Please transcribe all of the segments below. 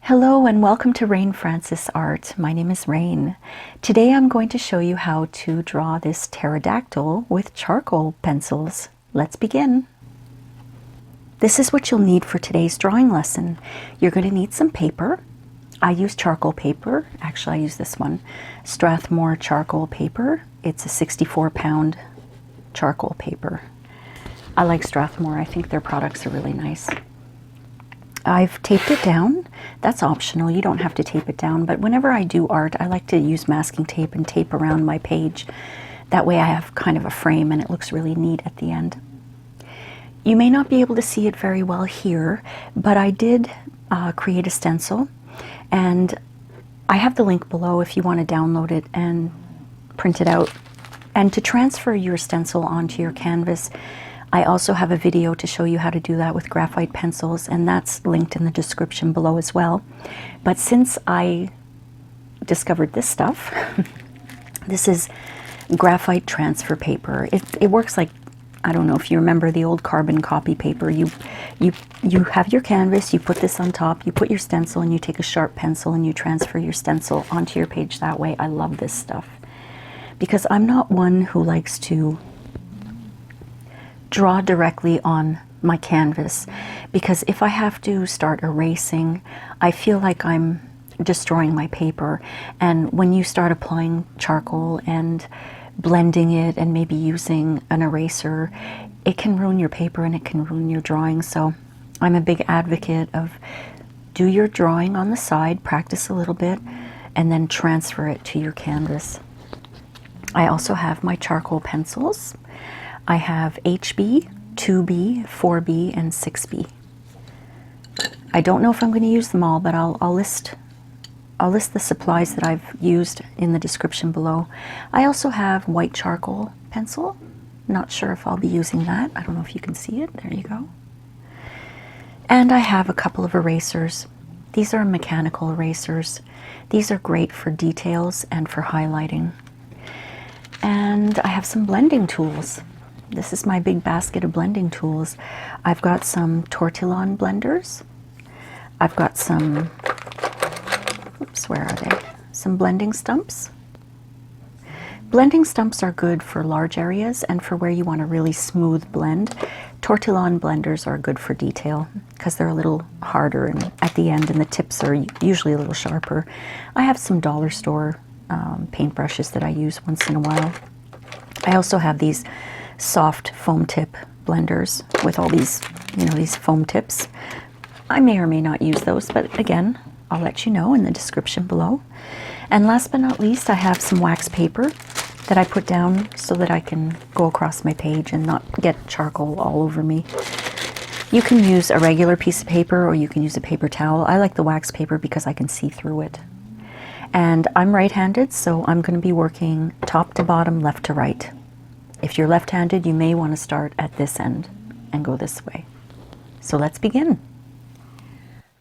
Hello and welcome to Rain Francis Art. My name is Rain. Today I'm going to show you how to draw this pterodactyl with charcoal pencils. Let's begin. This is what you'll need for today's drawing lesson. You're going to need some paper. I use charcoal paper. Actually, I use this one, Strathmore charcoal paper. It's a 64-pound charcoal paper. I like Strathmore. I think their products are really nice. I've taped it down. That's optional. You don't have to tape it down, but whenever I do art, I like to use masking tape and tape around my page. That way I have kind of a frame and it looks really neat at the end. You may not be able to see it very well here, but I did create a stencil, and I have the link below if you want to download it and print it out. And to transfer your stencil onto your canvas, I also have a video to show you how to do that with graphite pencils, and that's linked in the description below as well. But since I discovered this stuff, this is graphite transfer paper. It works like, I don't know if you remember the old carbon copy paper. You have your canvas, you put this on top, you put your stencil, and you take a sharp pencil and you transfer your stencil onto your page that way. I love this stuff because I'm not one who likes to draw directly on my canvas, because if I have to start erasing, I feel like I'm destroying my paper. And when you start applying charcoal and blending it and maybe using an eraser, it can ruin your paper and it can ruin your drawing. So I'm a big advocate of do your drawing on the side, practice a little bit, and then transfer it to your canvas. I also have my charcoal pencils. I have HB, 2B, 4B, and 6B. I don't know if I'm going to use them all, but I'll list the supplies that I've used in the description below. I also have white charcoal pencil. Not sure if I'll be using that. I don't know if you can see it. There you go. And I have a couple of erasers. These are mechanical erasers. These are great for details and for highlighting. And I have some blending tools. This is my big basket of blending tools. I've got some tortillon blenders. I've got some, oops, where are they? Some blending stumps. Blending stumps are good for large areas and for where you want a really smooth blend. Tortillon blenders are good for detail because they're a little harder and at the end, and the tips are usually a little sharper. I have some dollar store paintbrushes that I use once in a while. I also have these soft foam tip blenders with all these, these foam tips. I may or may not use those, but again, I'll let you know in the description below. And last but not least, I have some wax paper that I put down so that I can go across my page and not get charcoal all over me. You can use a regular piece of paper or you can use a paper towel. I like the wax paper because I can see through it. And I'm right-handed, so I'm going to be working top to bottom, left to right. If you're left-handed, you may want to start at this end and go this way. So let's begin.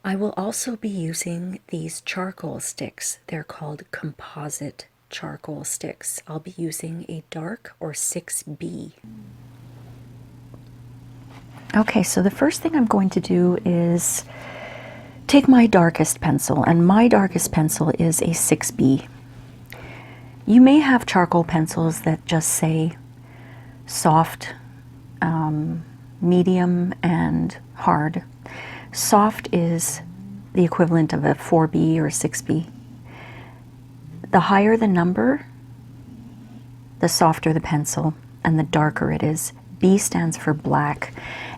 I will also be using these charcoal sticks. They're called Composite charcoal sticks. I'll be using a dark or 6B. Okay, so the first thing I'm going to do is take my darkest pencil, and my darkest pencil is a 6B. You may have charcoal pencils that just say soft, medium, and hard. Soft is the equivalent of a 4B or a 6B. The higher the number, the softer the pencil, and the darker it is. B stands for black,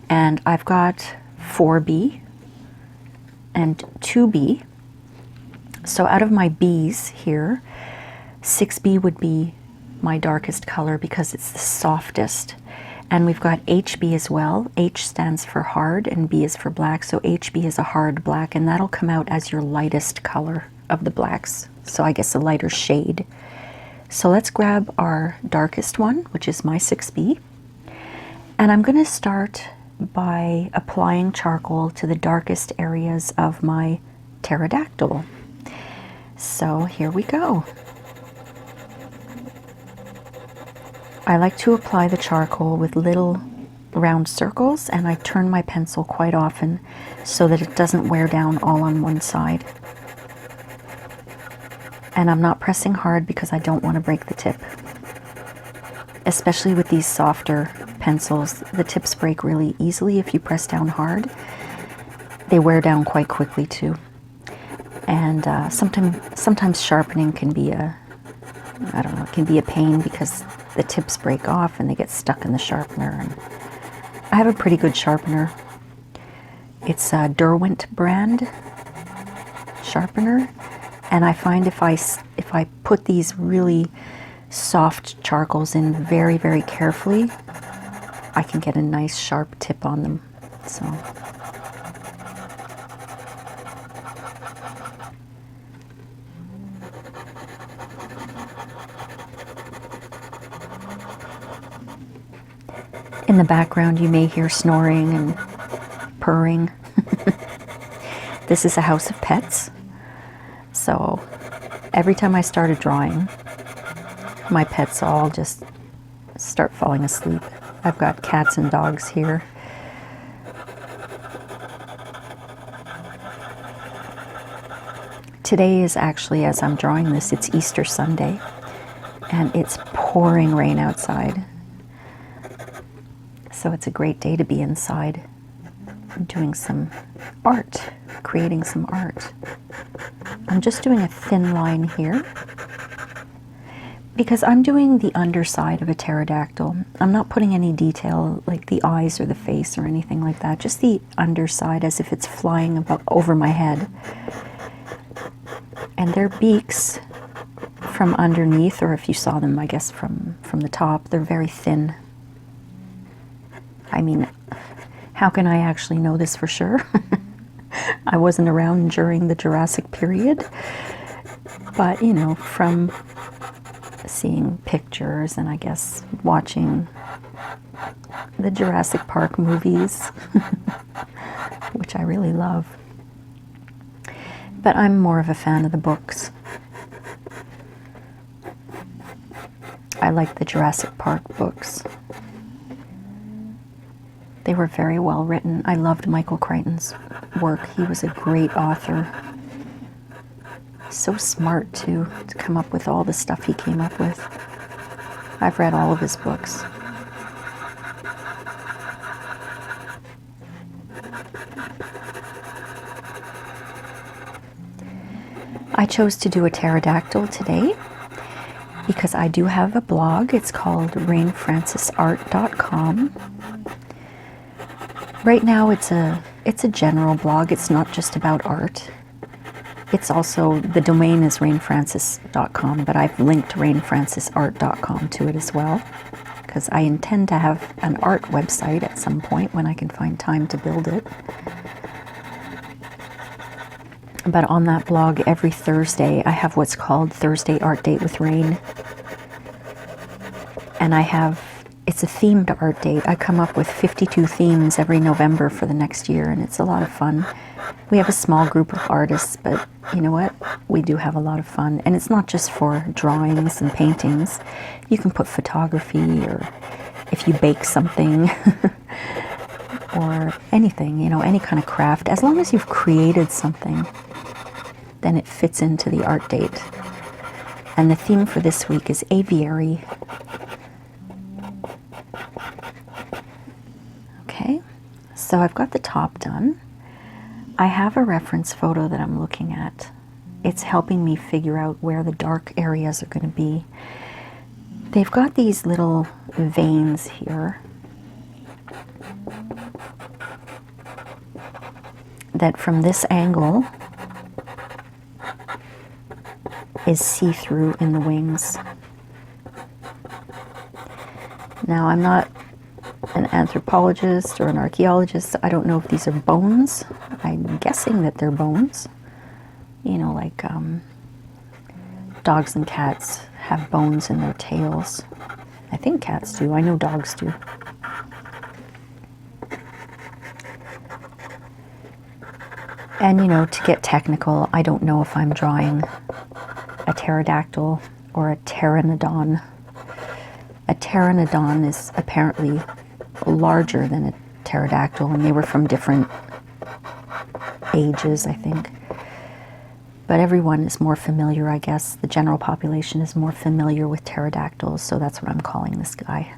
and I've got 4B and 2B. So out of my B's here, 6B would be my darkest color because it's the softest. And we've got HB as well. H stands for hard and B is for black. So HB is a hard black, and that'll come out as your lightest color of the blacks. So I guess a lighter shade. So let's grab our darkest one, which is my 6B. And I'm going to start by applying charcoal to the darkest areas of my pterodactyl. So here we go. I like to apply the charcoal with little round circles, and I turn my pencil quite often so that it doesn't wear down all on one side. And I'm not pressing hard because I don't want to break the tip. Especially with these softer pencils, the tips break really easily if you press down hard. They wear down quite quickly too. And sometimes sharpening can be I don't know, it can be a pain because the tips break off and they get stuck in the sharpener. And I have a pretty good sharpener. It's a Derwent brand sharpener. And I find if I put these really soft charcoals in very, very carefully, I can get a nice sharp tip on them. So in the background you may hear snoring and purring. This is a house of pets. So every time I start a drawing, my pets all just start falling asleep. I've got cats and dogs here. Today is actually, as I'm drawing this, it's Easter Sunday, and it's pouring rain outside. So it's a great day to be inside doing some art, creating some art. I'm just doing a thin line here because I'm doing the underside of a pterodactyl. I'm not putting any detail like the eyes or the face or anything like that, just the underside as if it's flying about over my head. And their beaks from underneath, or if you saw them, I guess from the top, they're very thin. I mean, how can I actually know this for sure? I wasn't around during the Jurassic period, but you know, from seeing pictures and I guess watching the Jurassic Park movies, which I really love. But I'm more of a fan of the books. I like the Jurassic Park books. They were very well written. I loved Michael Crichton's work. He was a great author. So smart too, to come up with all the stuff he came up with. I've read all of his books. I chose to do a pterodactyl today because I do have a blog. It's called rainfrancisart.com. Right now it's a general blog. It's not just about art. It's also, the domain is rainfrancis.com, but I've linked rainfrancisart.com to it as well, because I intend to have an art website at some point when I can find time to build it. But on that blog, every Thursday, I have what's called Thursday Art Date with Rain. And it's a themed art date. I come up with 52 themes every November for the next year, and it's a lot of fun. We have a small group of artists, but you know what? We do have a lot of fun. And it's not just for drawings and paintings. You can put photography, or if you bake something, or anything, you know, any kind of craft. As long as you've created something, then it fits into the art date. And the theme for this week is aviary. Okay, so I've got the top done. I have a reference photo that I'm looking at. It's helping me figure out where the dark areas are going to be. They've got these little veins here that from this angle is see-through in the wings. Now, I'm not an anthropologist or an archaeologist. I don't know if these are bones. I'm guessing that they're bones. You know, like dogs and cats have bones in their tails. I think cats do. I know dogs do. And, you know, to get technical, I don't know if I'm drawing a pterodactyl or a pteranodon. A pteranodon is apparently larger than a pterodactyl, and they were from different ages, I think. But everyone is more familiar, I guess. The general population is more familiar with pterodactyls, so that's what I'm calling this guy.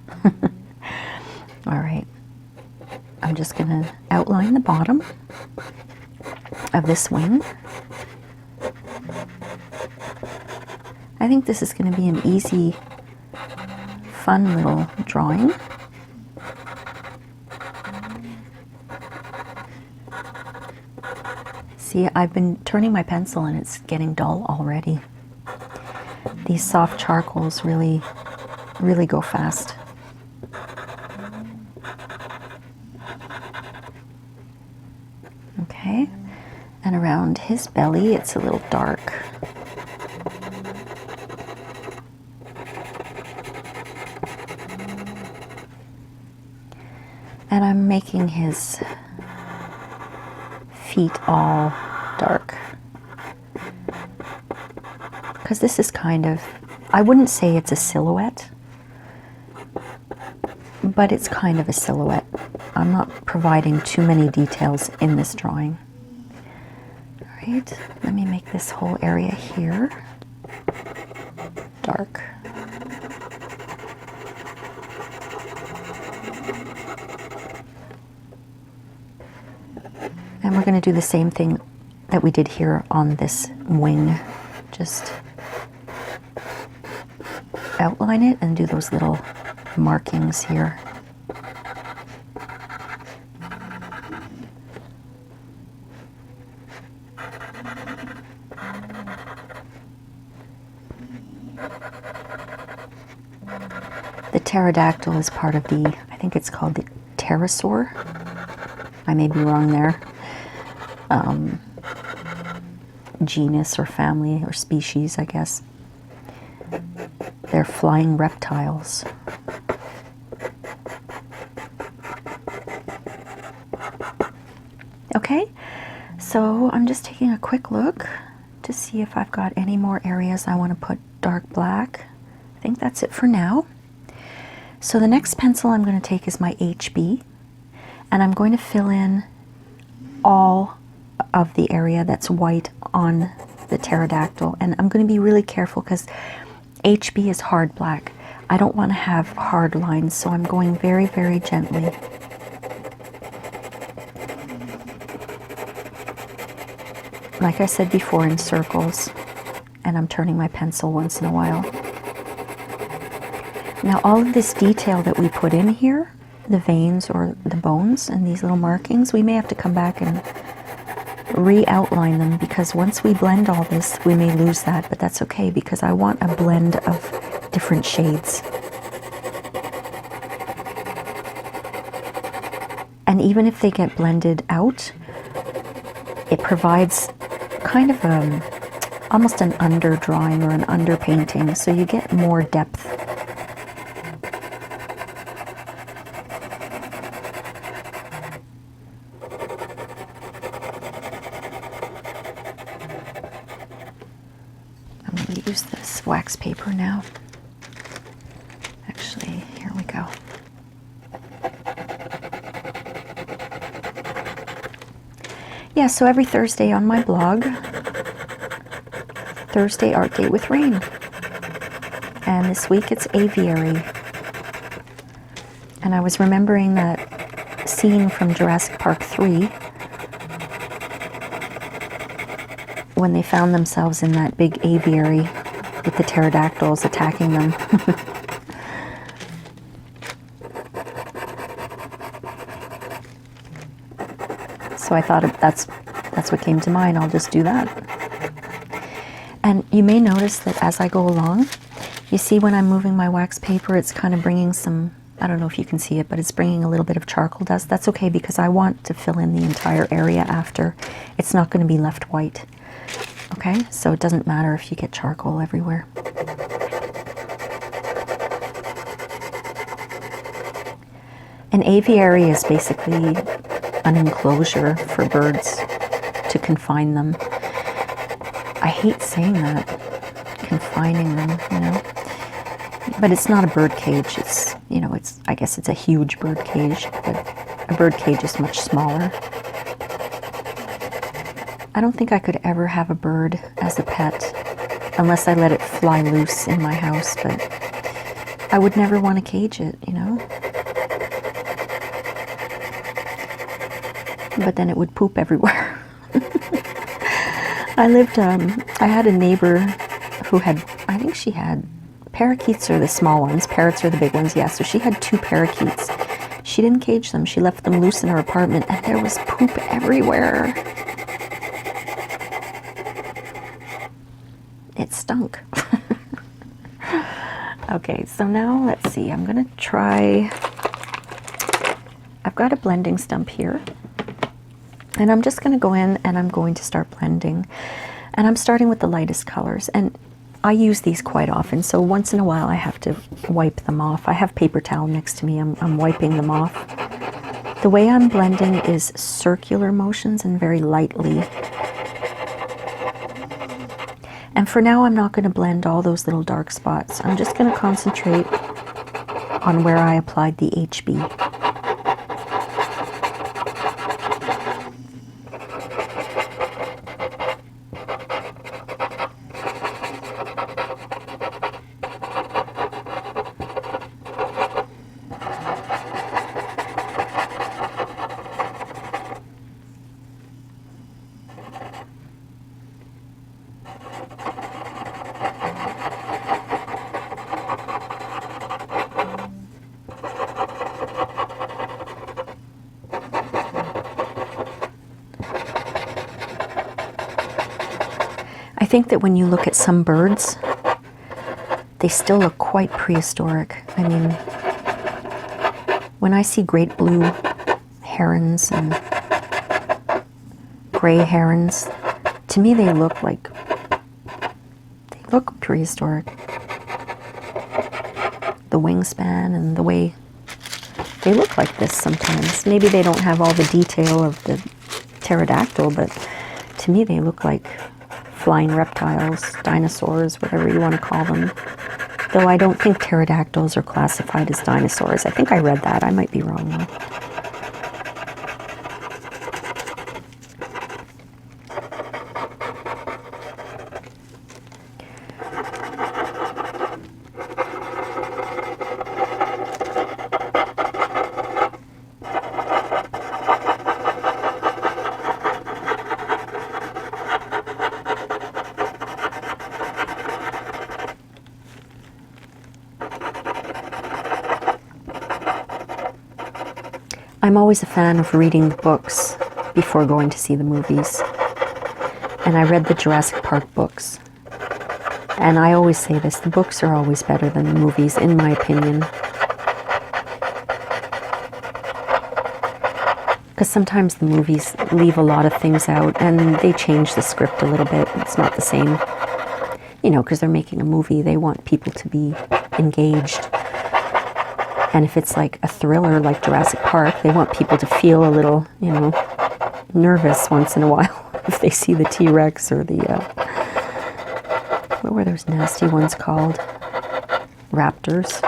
All right. I'm just going to outline the bottom of this wing. I think this is going to be an easy, fun little drawing. See, I've been turning my pencil and it's getting dull already. These soft charcoals really go fast. Okay, and around his belly it's a little dark. And I'm making his feet all dark. Because this is kind of, I wouldn't say it's a silhouette, but it's kind of a silhouette. I'm not providing too many details in this drawing. All right, let me make this whole area here dark. And we're going to do the same thing that we did here on this wing. Just outline it and do those little markings here. The pterodactyl is part of the, I think it's called the pterosaur. I may be wrong there. Genus or family or species, I guess. They're flying reptiles. Okay, so I'm just taking a quick look to see if I've got any more areas I want to put dark black. I think that's it for now. So the next pencil I'm going to take is my HB, and I'm going to fill in all of the area that's white on the pterodactyl. And I'm going to be really careful because HB is hard black. I don't want to have hard lines, so I'm going very, very gently. Like I said before, in circles, and I'm turning my pencil once in a while. Now all of this detail that we put in here, the veins or the bones and these little markings, we may have to come back and re-outline them, because once we blend all this we may lose that, but that's okay because I want a blend of different shades. And even if they get blended out, it provides kind of almost an underdrawing or an underpainting, so you get more depth. Use this wax paper now. Actually, here we go. Yeah, so every Thursday on my blog, Thursday Art Date with Rain. And this week it's aviary. And I was remembering that scene from Jurassic Park 3 when they found themselves in that big aviary with the pterodactyls attacking them. So I thought that's what came to mind. I'll just do that. And you may notice that as I go along, you see when I'm moving my wax paper, it's kind of bringing some, I don't know if you can see it, but it's bringing a little bit of charcoal dust. That's okay because I want to fill in the entire area after. It's not going to be left white. Okay, so it doesn't matter if you get charcoal everywhere. An aviary is basically an enclosure for birds to confine them. I hate saying that, confining them, you know. But it's not a bird cage. It's, you know, it's, I guess it's a huge bird cage, but a bird cage is much smaller. I don't think I could ever have a bird as a pet unless I let it fly loose in my house, but I would never want to cage it, you know? But then it would poop everywhere. I had a neighbor who had, I think she had, parakeets are the small ones, parrots are the big ones, yeah, so she had 2 parakeets. She didn't cage them, she left them loose in her apartment, and there was poop everywhere. It stunk. Okay, so now let's see, I'm gonna try, I've got a blending stump here, and I'm just gonna go in and I'm going to start blending. And I'm starting with the lightest colors, and I use these quite often, so once in a while I have to wipe them off. I have paper towel next to me, I'm wiping them off. The way I'm blending is circular motions and very lightly. And for now I'm not going to blend all those little dark spots. I'm just going to concentrate on where I applied the HB. I think that when you look at some birds, they still look quite prehistoric. I mean, when I see great blue herons and gray herons, to me they look prehistoric. The wingspan and the way they look like this sometimes. Maybe they don't have all the detail of the pterodactyl, but to me they look like flying reptiles, dinosaurs, whatever you want to call them. Though I don't think pterodactyls are classified as dinosaurs. I think I read that. I might be wrong though. I'm always a fan of reading the books before going to see the movies. And I read the Jurassic Park books. And I always say this, the books are always better than the movies, in my opinion. Because sometimes the movies leave a lot of things out and they change the script a little bit. It's not the same. You know, because they're making a movie, they want people to be engaged. And if it's like a thriller like Jurassic Park, they want people to feel a little, you know, nervous once in a while if they see the T-Rex or the, what were those nasty ones called? Raptors.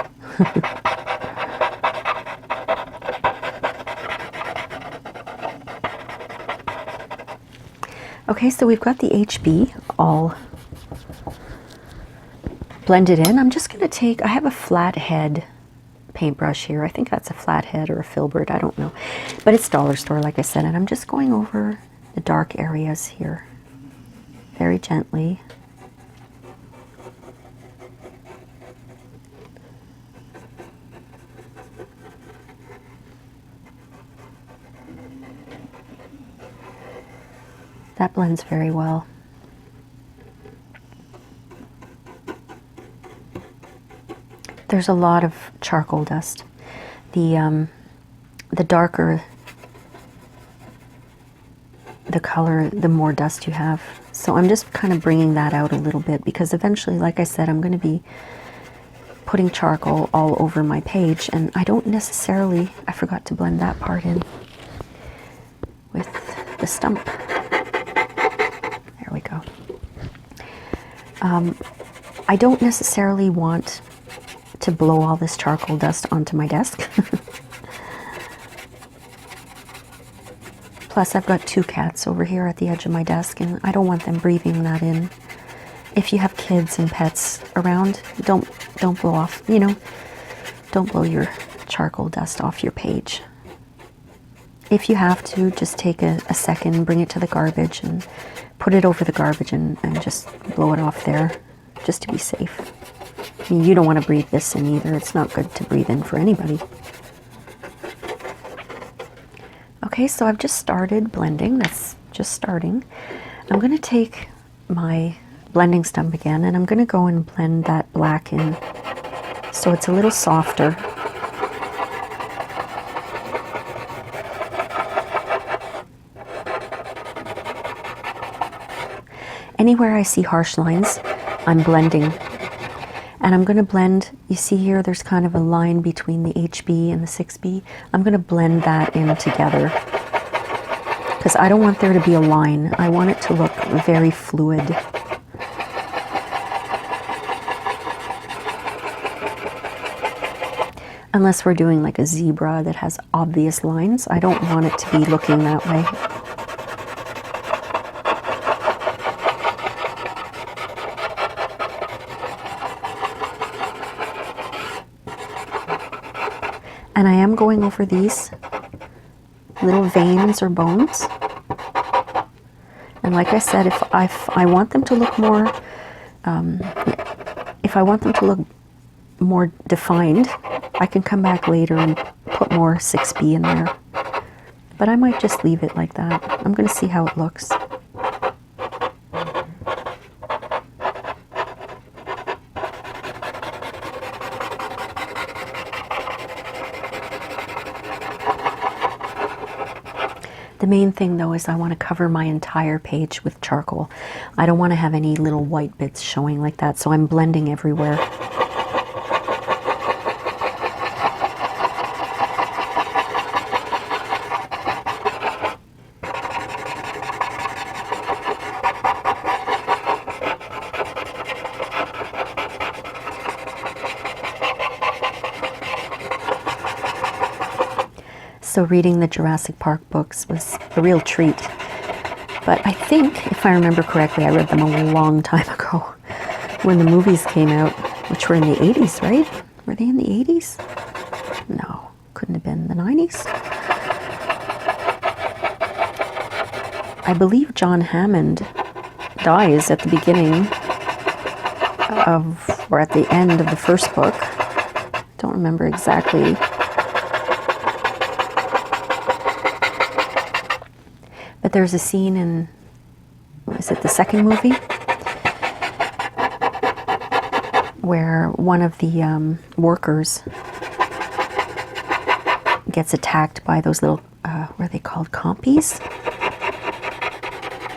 Okay, so we've got the HB all blended in. I'm just going to take, I have a flat head paintbrush here. I think that's a flathead or a filbert, I don't know. But it's dollar store, like I said, and I'm just going over the dark areas here very gently. That blends very well. There's a lot of charcoal dust. The darker the color, the more dust you have. So I'm just kind of bringing that out a little bit because eventually, like I said, I'm going to be putting charcoal all over my page, and I don't necessarily, I forgot to blend that part in with the stump. There we go. I don't necessarily want to blow all this charcoal dust onto my desk. Plus, I've got 2 cats over here at the edge of my desk, and I don't want them breathing that in. If you have kids and pets around, don't blow off, you know, don't blow your charcoal dust off your page. If you have to, just take a second, bring it to the garbage, and put it over the garbage and just blow it off there, just to be safe. I mean, you don't want to breathe this in either. It's not good to breathe in for anybody. Okay, so I've just started blending. That's just starting. I'm going to take my blending stump again, and I'm going to go and blend that black in so it's a little softer. Anywhere I see harsh lines, I'm blending. And I'm going to blend, you see here there's kind of a line between the HB and the 6B. I'm going to blend that in together because I don't want there to be a line. I want it to look very fluid. Unless we're doing like a zebra that has obvious lines, I don't want it to be looking that way. And I am going over these little veins or bones. And like I said, if I want them to look more, if I want them to look more defined, I can come back later and put more 6B in there. But I might just leave it like that. I'm going to see how it looks. The main thing though is I want to cover my entire page with charcoal. I don't want to have any little white bits showing like that, so I'm blending everywhere. So reading the Jurassic Park books was a real treat. But I think, if I remember correctly, I read them a long time ago when the movies came out, which were in the 80s, right? Were they in the 80s? No, couldn't have been the 90s. I believe John Hammond dies at the beginning of, or at the end of the first book. Don't remember exactly. But there's a scene in, is it the second movie? Where one of the workers gets attacked by those little, what are they called, compies?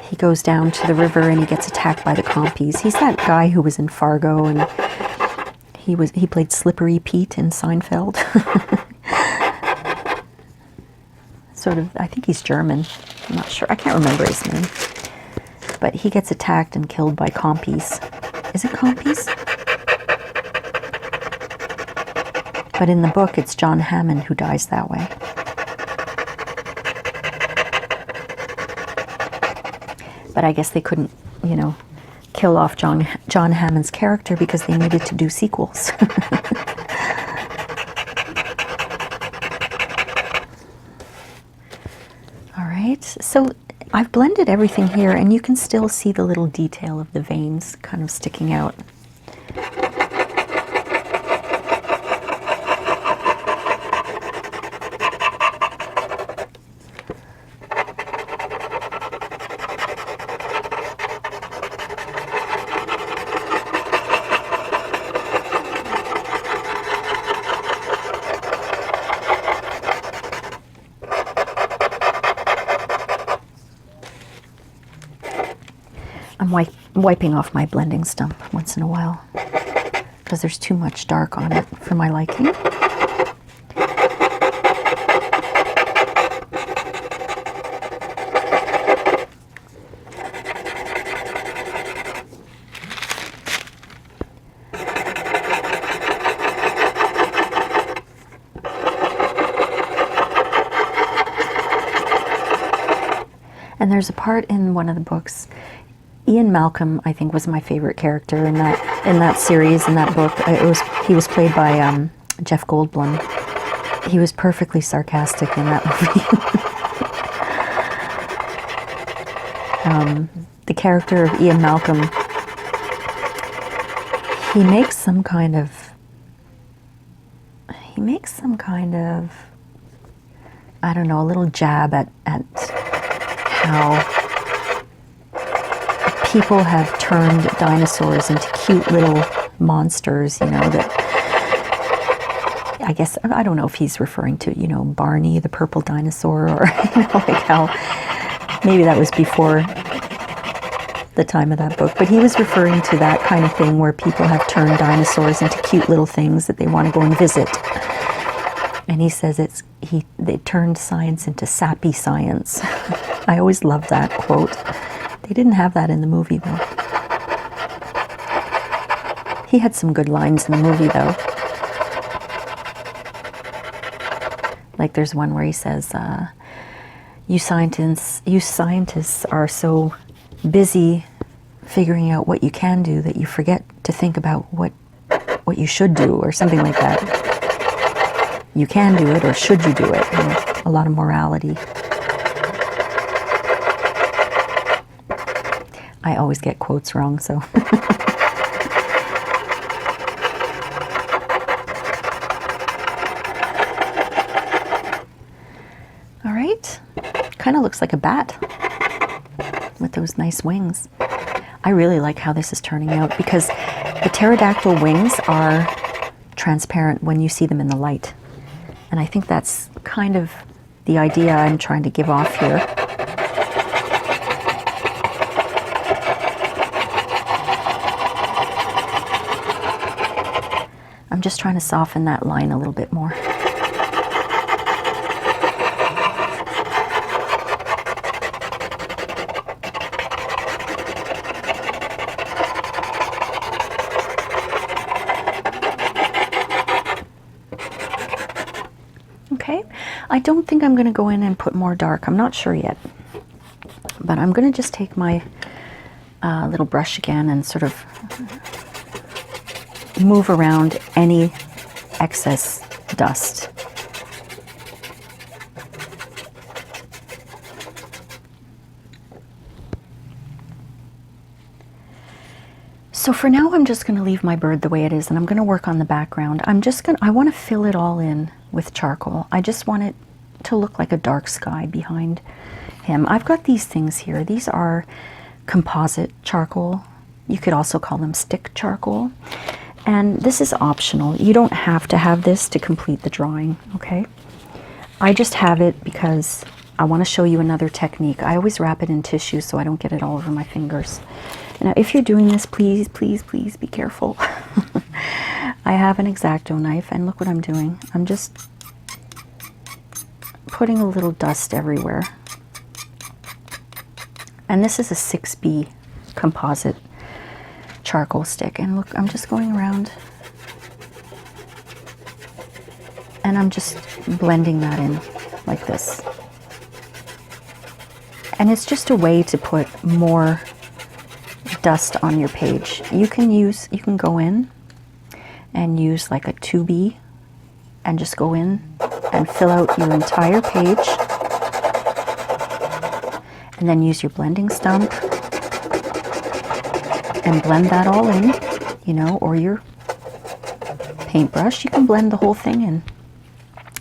He goes down to the river and he gets attacked by the compies. He's that guy who was in Fargo, and he played Slippery Pete in Seinfeld. Sort of, I think he's German. I'm not sure. I can't remember his name. But he gets attacked and killed by compies. Is it compies? But in the book, it's John Hammond who dies that way. But I guess they couldn't, you know, kill off John Hammond's character because they needed to do sequels. So I've blended everything here, and you can still see the little detail of the veins kind of sticking out. I'm wiping off my blending stump once in a while because there's too much dark on it for my liking. And there's a part in one of the books, Ian Malcolm, I think, was my favorite character in that series, in that book. He was played by Jeff Goldblum. He was perfectly sarcastic in that movie. The character of Ian Malcolm, he makes some kind of, I don't know, a little jab at how people have turned dinosaurs into cute little monsters, you know, that, I guess, I don't know if he's referring to, you know, Barney the purple dinosaur, or, you know, like how, maybe that was before the time of that book, but he was referring to that kind of thing where people have turned dinosaurs into cute little things that they want to go and visit. And he says they turned science into sappy science. I always loved that quote. They didn't have that in the movie, though. He had some good lines in the movie, though. Like there's one where he says, you scientists are so busy figuring out what you can do that you forget to think about what you should do, or something like that. You can do it, or should you do it? You know, a lot of morality. I always get quotes wrong, so. All right, kind of looks like a bat with those nice wings. I really like how this is turning out, because the pterodactyl wings are transparent when you see them in the light. And I think that's kind of the idea I'm trying to give off here. I'm just trying to soften that line a little bit more. Okay, I don't think I'm going to go in and put more dark. I'm not sure yet. But I'm going to just take my little brush again and sort of move around any excess dust. So for now, I'm just going to leave my bird the way it is, and I'm going to work on the background. I want to fill it all in with charcoal. I just want it to look like a dark sky behind him. I've got these things here. These are composite charcoal. You could also call them stick charcoal. And this is optional. You don't have to have this to complete the drawing, okay? I just have it because I want to show you another technique. I always wrap it in tissue so I don't get it all over my fingers. Now, if you're doing this, please, please, please be careful. I have an Exacto knife, and look what I'm doing. I'm just putting a little dust everywhere. And this is a 6B composite charcoal stick. And look, I'm just going around and I'm just blending that in like this. And it's just a way to put more dust on your page. You can go in and use like a 2B and just go in and fill out your entire page, and then use your blending stump and blend that all in, you know, or your paintbrush. You can blend the whole thing in.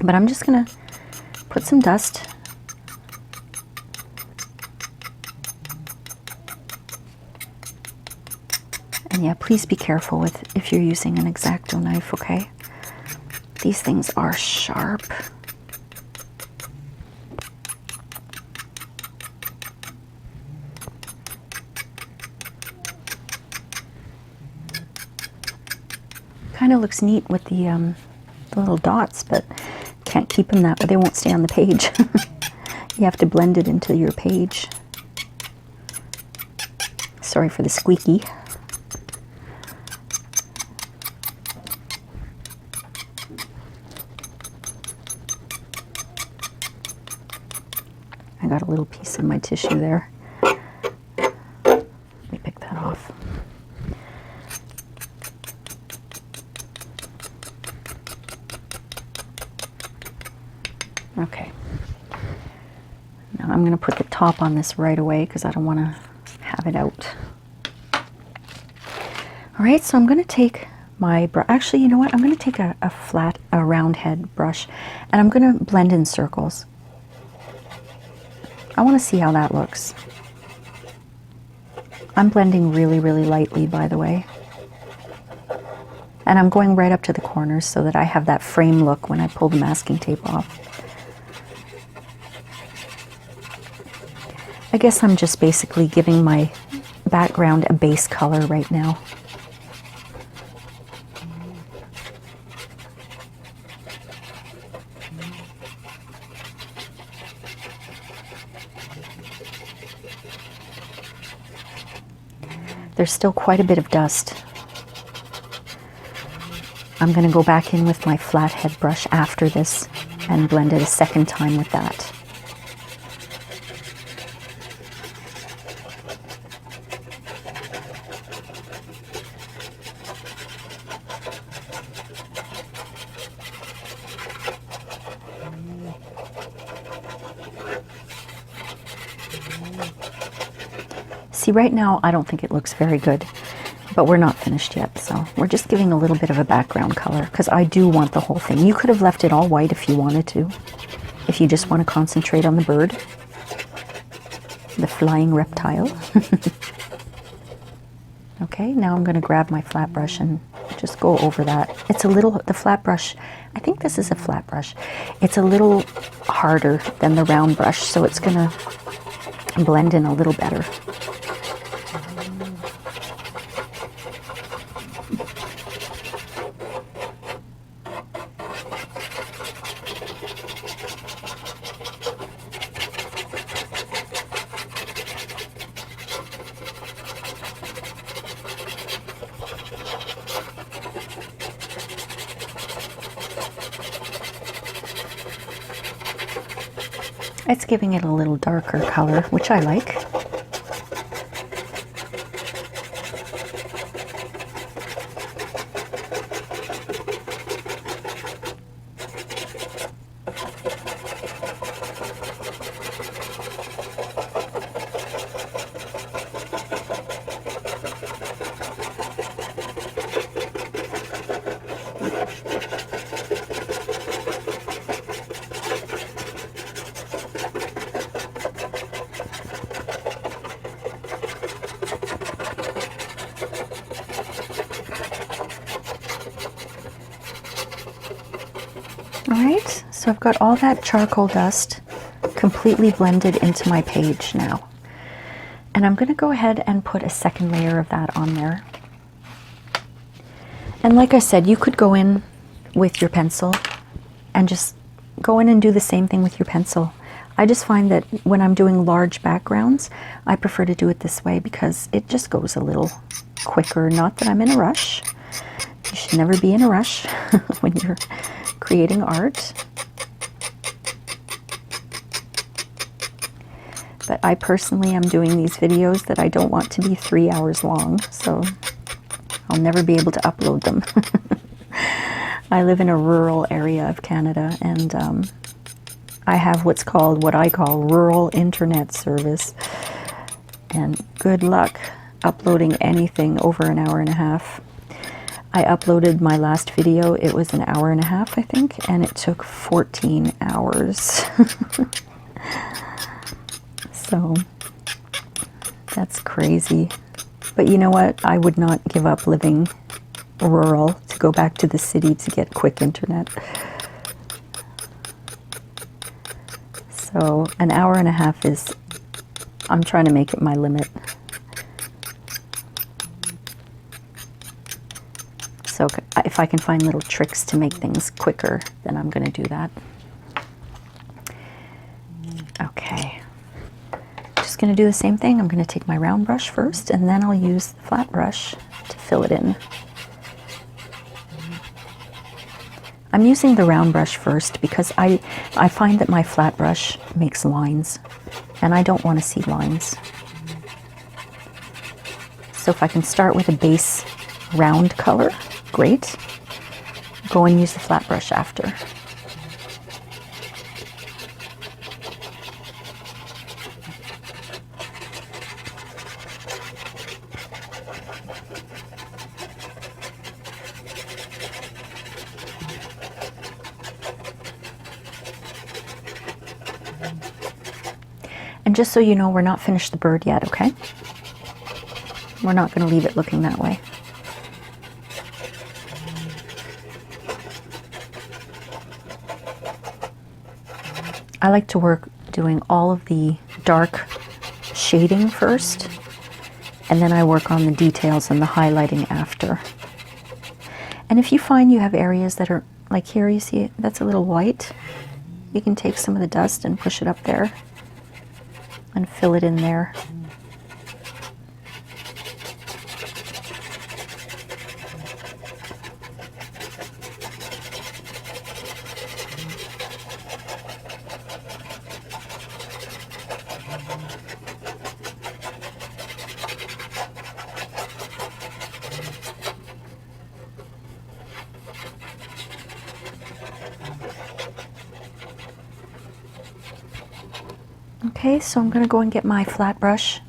But I'm just gonna put some dust and yeah, please be careful with if you're using an Exacto knife, okay? These things are sharp. Kind of looks neat with the little dots, but can't keep them that way. They won't stay on the page. You have to blend it into your page. Sorry for the squeaky. I got a little piece of my tissue there. Let me pick that off. Okay. Now I'm going to put the top on this right away because I don't want to have it out. All right, so I'm going to take my brush. Actually, you know what? I'm going to take a round head brush, and I'm going to blend in circles. I want to see how that looks. I'm blending really, really lightly, by the way. And I'm going right up to the corners so that I have that frame look when I pull the masking tape off. I guess I'm just basically giving my background a base color right now. There's still quite a bit of dust. I'm going to go back in with my flathead brush after this and blend it a second time with that. See, right now I don't think it looks very good, but we're not finished yet, so we're just giving a little bit of a background color because I do want the whole thing. You could have left it all white if you wanted to, if you just want to concentrate on the bird, the flying reptile. Okay, now I'm going to grab my flat brush and just go over that. It's a little, the flat brush, I think this is a flat brush. It's a little harder than the round brush, so it's going to blend in a little better. It's giving it a little darker color, which I like. Alright, so I've got all that charcoal dust completely blended into my page now. And I'm going to go ahead and put a second layer of that on there. And like I said, you could go in with your pencil and just go in and do the same thing with your pencil. I just find that when I'm doing large backgrounds, I prefer to do it this way because it just goes a little quicker. Not that I'm in a rush. You should never be in a rush when you're creating art. But I personally am doing these videos that I don't want to be 3 hours long, so I'll never be able to upload them. I live in a rural area of Canada, and I have what I call rural internet service, and good luck uploading anything over an hour and a half. I uploaded my last video, it was an hour and a half, I think, and it took 14 hours. So, that's crazy. But you know what? I would not give up living rural to go back to the city to get quick internet. So, an hour and a half is, I'm trying to make it my limit. So if I can find little tricks to make things quicker, then I'm going to do that. Okay. Just going to do the same thing. I'm going to take my round brush first, and then I'll use the flat brush to fill it in. I'm using the round brush first because I find that my flat brush makes lines, and I don't want to see lines. So if I can start with a base round color, great. Go and use the flat brush after. And just so you know, we're not finished the bird yet, okay? We're not going to leave it looking that way. I like to work doing all of the dark shading first, and then I work on the details and the highlighting after. And if you find you have areas that are, like here, you see that's a little white, you can take some of the dust and push it up there and fill it in there. Okay, so I'm going to go and get my flat brush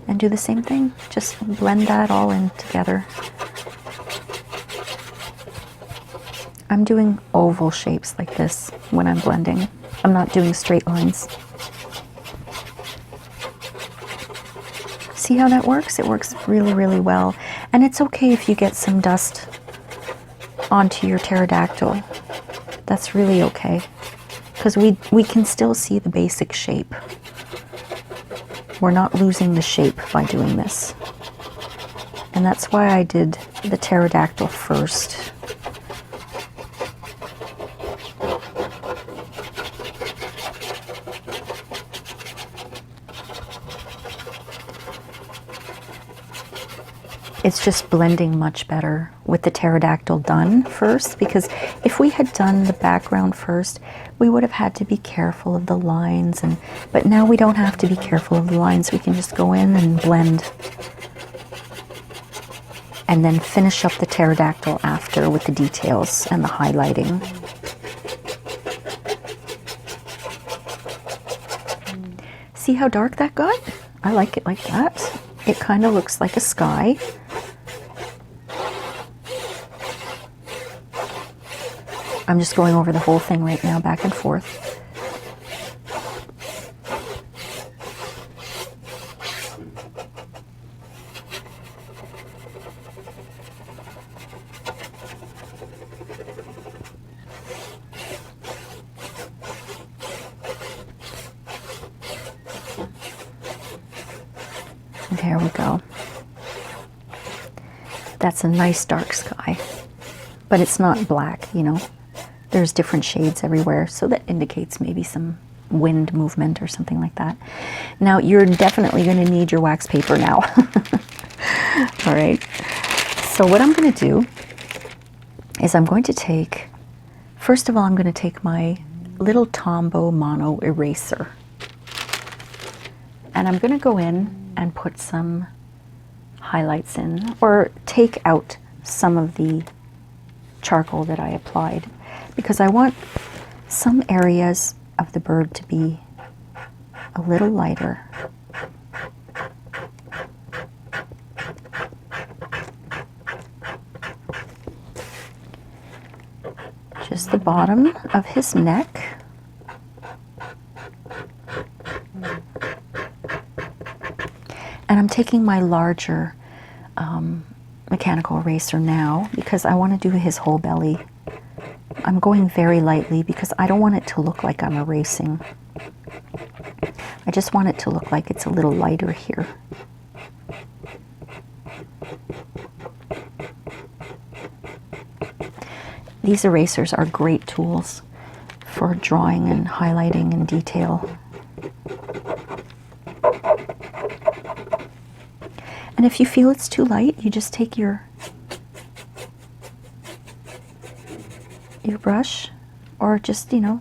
and do the same thing. Just blend that all in together. I'm doing oval shapes like this when I'm blending. I'm not doing straight lines. See how that works? It works really, really well. And it's okay if you get some dust onto your pterodactyl. That's really okay, because we can still see the basic shape. We're not losing the shape by doing this. And that's why I did the pterodactyl first. It's just blending much better with the pterodactyl done first, because if we had done the background first, we would have had to be careful of the lines, but now we don't have to be careful of the lines. We can just go in and blend and then finish up the pterodactyl after with the details and the highlighting. See how dark that got? I like it like that. It kind of looks like a sky. I'm just going over the whole thing right now, back and forth. There we go. That's a nice dark sky, but it's not black, you know. There's different shades everywhere, so that indicates maybe some wind movement or something like that. Now, you're definitely going to need your wax paper now. All right. So what I'm going to do is I'm going to take, first of all, I'm going to take my little Tombo mono eraser. And I'm going to go in and put some highlights in, or take out some of the charcoal that I applied, because I want some areas of the bird to be a little lighter. Just the bottom of his neck. And I'm taking my larger mechanical eraser now because I want to do his whole belly. I'm going very lightly because I don't want it to look like I'm erasing. I just want it to look like it's a little lighter here. These erasers are great tools for drawing and highlighting and detail. And if you feel it's too light, you just take your your brush, or just, you know,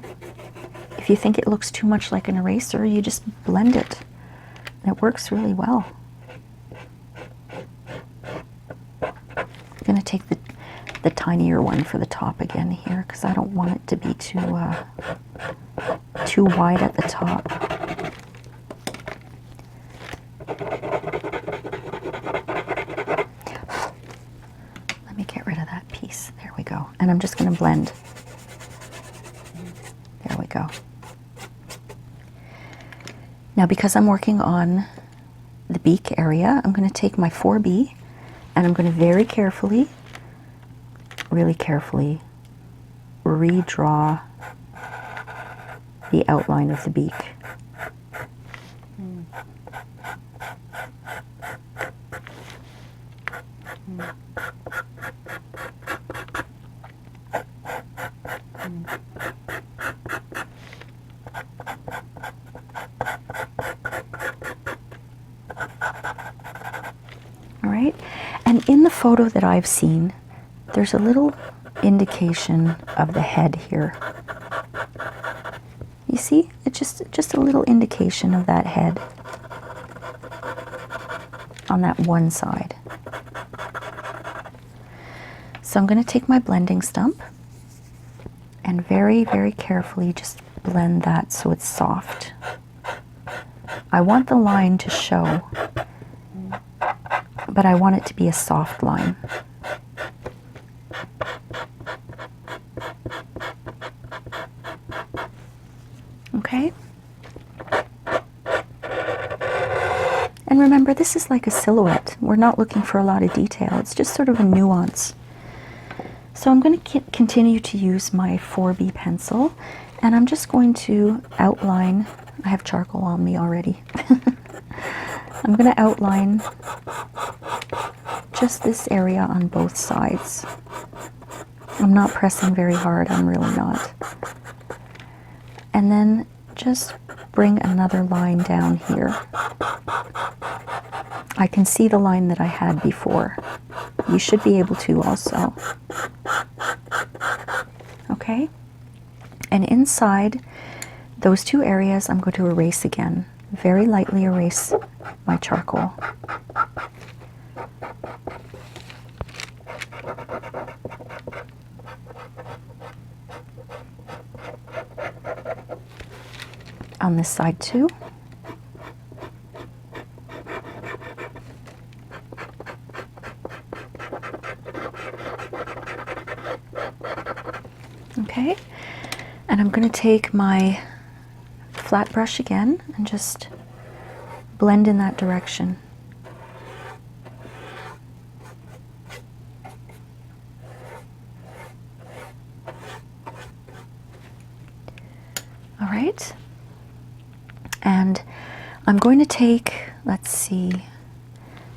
if you think it looks too much like an eraser, you just blend it. And it works really well. I'm going to take the tinier one for the top again here, because I don't want it to be too wide at the top. Let me get rid of that piece. There we go. And I'm just going to blend. There we go. Now, because I'm working on the beak area, I'm going to take my 4B and I'm going to very carefully, really carefully, redraw the outline of the beak. All right, and in the photo that I've seen, there's a little indication of the head here. You see, it's just a little indication of that head on that one side. So I'm going to take my blending stump and very, very carefully just blend that so it's soft. I want the line to show, but I want it to be a soft line. Okay? And remember, this is like a silhouette. We're not looking for a lot of detail. It's just sort of a nuance. So I'm going to continue to use my 4B pencil, and I'm just going to outline. I have charcoal on me already. I'm going to outline just this area on both sides. I'm not pressing very hard, I'm really not. And then just bring another line down here. I can see the line that I had before. You should be able to also. Okay? And inside those two areas, I'm going to erase again. Very lightly erase my charcoal. On this side too. Okay, and I'm going to take my flat brush again and just blend in that direction. All right. And I'm going to take, let's see,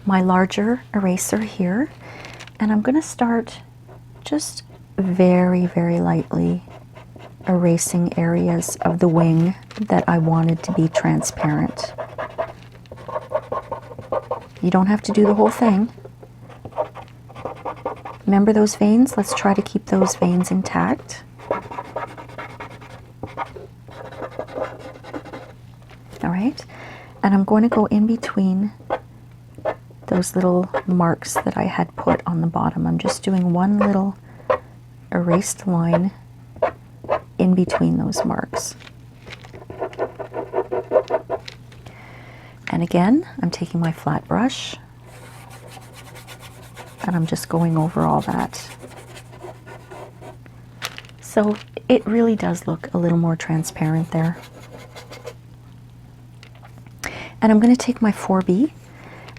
my larger eraser here, and I'm going to start just very, very lightly erasing areas of the wing that I wanted to be transparent. You don't have to do the whole thing. Remember those veins? Let's try to keep those veins intact. All right, and I'm going to go in between those little marks that I had put on the bottom. I'm just doing one little erased line in between those marks. And again, I'm taking my flat brush and I'm just going over all that. So it really does look a little more transparent there. And I'm going to take my 4B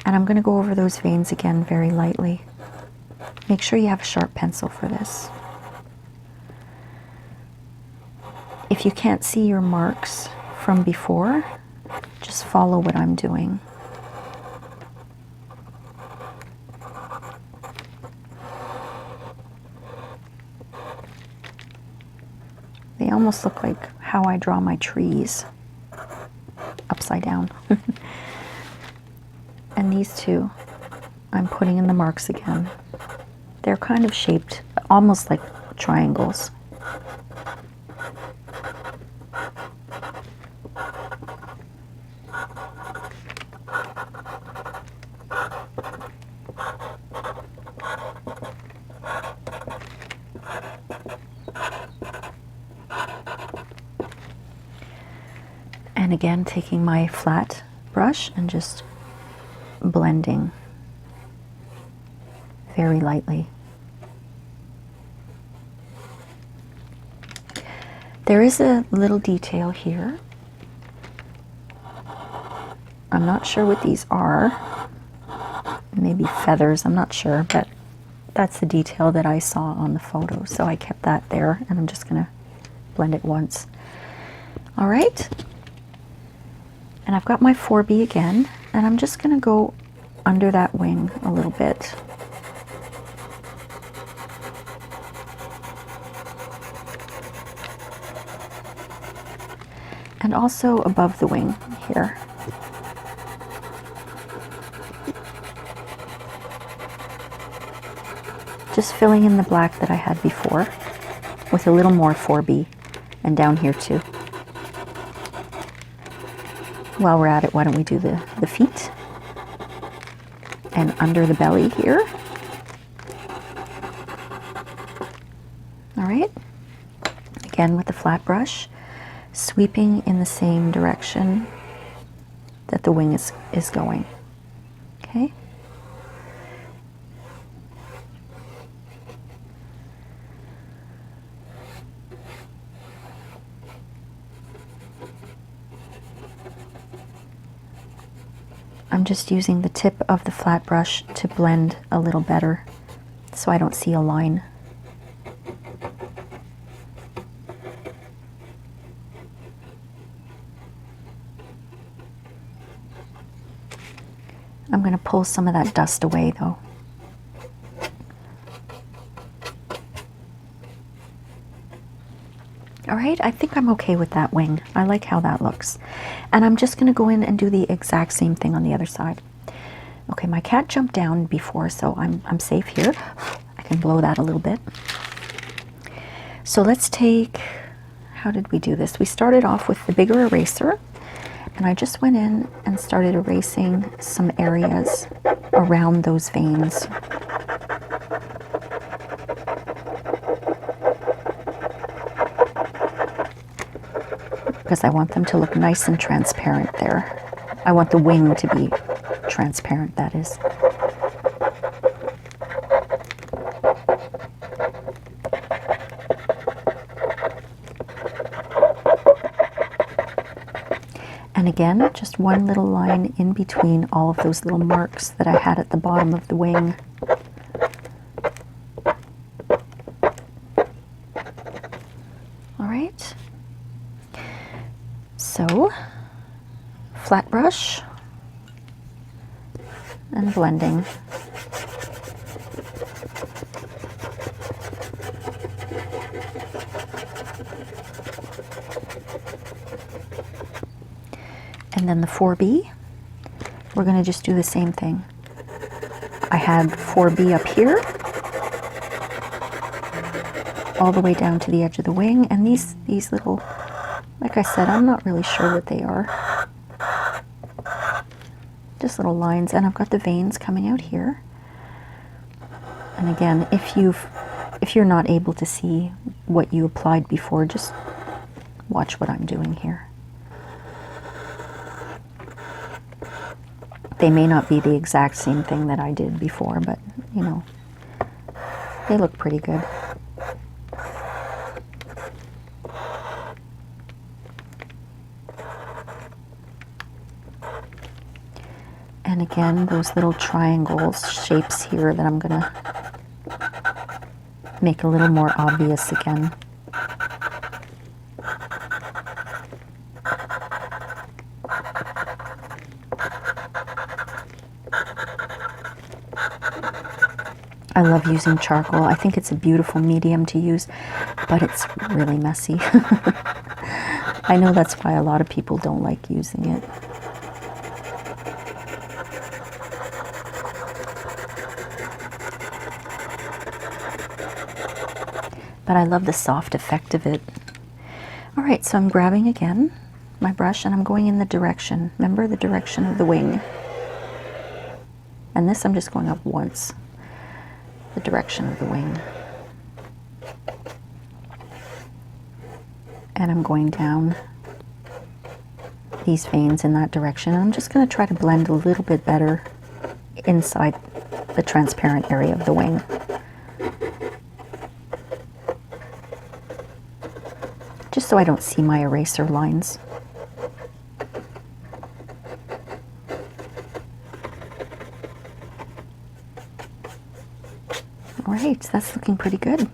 and I'm going to go over those veins again very lightly. Make sure you have a sharp pencil for this. If you can't see your marks from before, just follow what I'm doing. They almost look like how I draw my trees. Upside down. And these two, I'm putting in the marks again. They're kind of shaped almost like triangles. And again, taking my flat brush and just blending very lightly. There is a little detail here. I'm not sure what these are. Maybe feathers, I'm not sure, but that's the detail that I saw on the photo. So I kept that there, and I'm just gonna blend it once. All right. And I've got my 4B again, and I'm just gonna go under that wing a little bit. And also above the wing here. Just filling in the black that I had before with a little more 4B, and down here too. While we're at it, why don't we do the feet and under the belly here. All right, again with the flat brush, sweeping in the same direction that the wing is going, okay? I'm just using the tip of the flat brush to blend a little better so I don't see a line. I'm going to pull some of that dust away though. All right, I think I'm okay with that wing. I like how that looks. And I'm just gonna go in and do the exact same thing on the other side. Okay, my cat jumped down before, so I'm safe here. I can blow that a little bit. So let's take, how did we do this? We started off with the bigger eraser, and I just went in and started erasing some areas around those veins. Because I want them to look nice and transparent there. I want the wing to be transparent, that is. And again, just one little line in between all of those little marks that I had at the bottom of the wing. All right. So, flat brush and blending. And then the 4B, we're going to just do the same thing. I had 4B up here, all the way down to the edge of the wing, and these little, like I said, I'm not really sure what they are. Just little lines, and I've got the veins coming out here. And again, if you're not able to see what you applied before, just watch what I'm doing here. They may not be the exact same thing that I did before, but you know, they look pretty good. And again, those little triangles, shapes here that I'm gonna make a little more obvious again. I love using charcoal. I think it's a beautiful medium to use, but it's really messy. I know that's why a lot of people don't like using it. But I love the soft effect of it. All right, so I'm grabbing again my brush and I'm going in the direction. Remember the direction of the wing. And this I'm just going up once. The direction of the wing. And I'm going down. these veins in that direction. I'm just going to try to blend a little bit better inside the transparent area of the wing. Just so I don't see my eraser lines. All right, that's looking pretty good.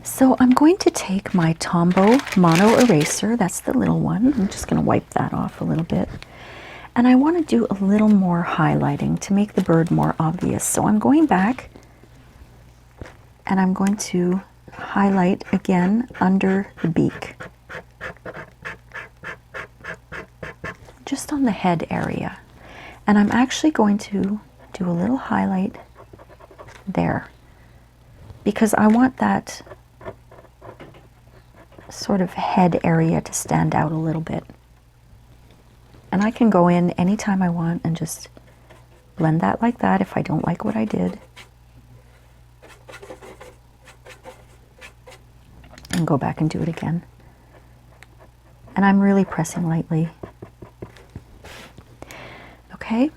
So I'm going to take my Tombo mono eraser, that's the little one. I'm just going to wipe that off a little bit. And I want to do a little more highlighting to make the bird more obvious. So I'm going back and I'm going to highlight again under the beak. Just on the head area. And I'm actually going to do a little highlight there. Because I want that sort of head area to stand out a little bit. And I can go in anytime I want and just blend that like that if I don't like what I did. And go back and do it again. And I'm really pressing lightly. Okay?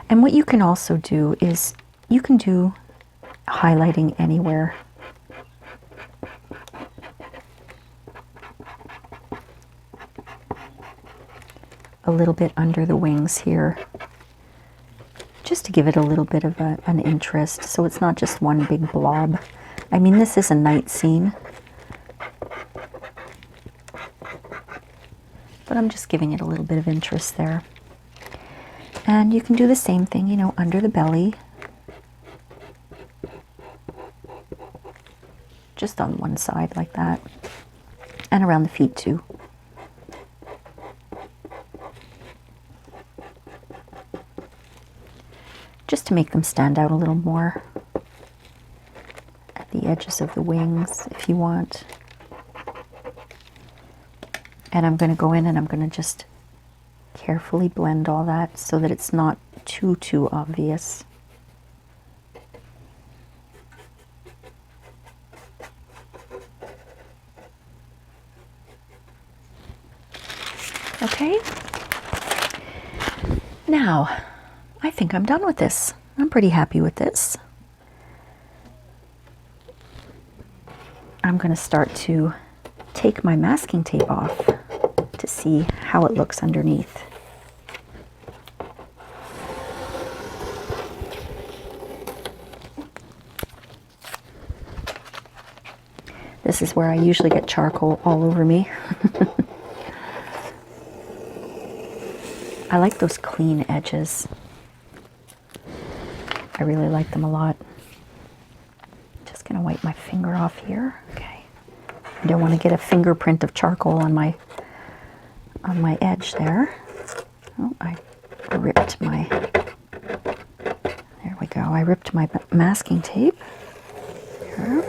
And what you can also do is you can do highlighting anywhere. A little bit under the wings here, just to give it a little bit of an interest, so it's not just one big blob. I mean, this is a night scene, but I'm just giving it a little bit of interest there. And you can do the same thing, you know, under the belly, just on one side like that, and around the feet too. Just to make them stand out a little more at the edges of the wings if you want. And I'm going to go in and I'm going to just carefully blend all that so that it's not too obvious. Okay. Now, I think I'm done with this. I'm pretty happy with this. I'm going to start to take my masking tape off to see how it looks underneath. This is where I usually get charcoal all over me. I like those clean edges. I really like them a lot. Just gonna wipe my finger off here. Okay. I don't want to get a fingerprint of charcoal on my edge there. Oh, I ripped my, there we go. I ripped my masking tape. Here.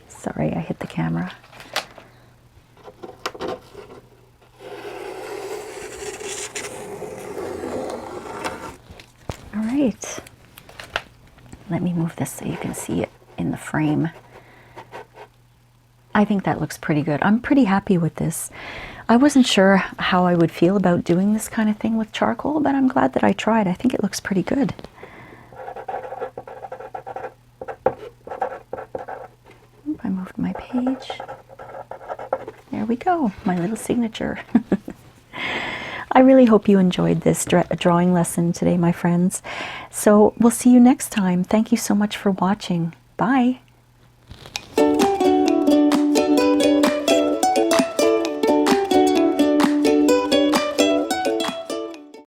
Sorry, I hit the camera. All right. Let me move this so you can see it in the frame. I think that looks pretty good. I'm pretty happy with this. I wasn't sure how I would feel about doing this kind of thing with charcoal, but I'm glad that I tried. I think it looks pretty good. Oop, I moved my page. There we go, my little signature. I really hope you enjoyed this drawing lesson today, my friends. So we'll see you next time. Thank you so much for watching. Bye.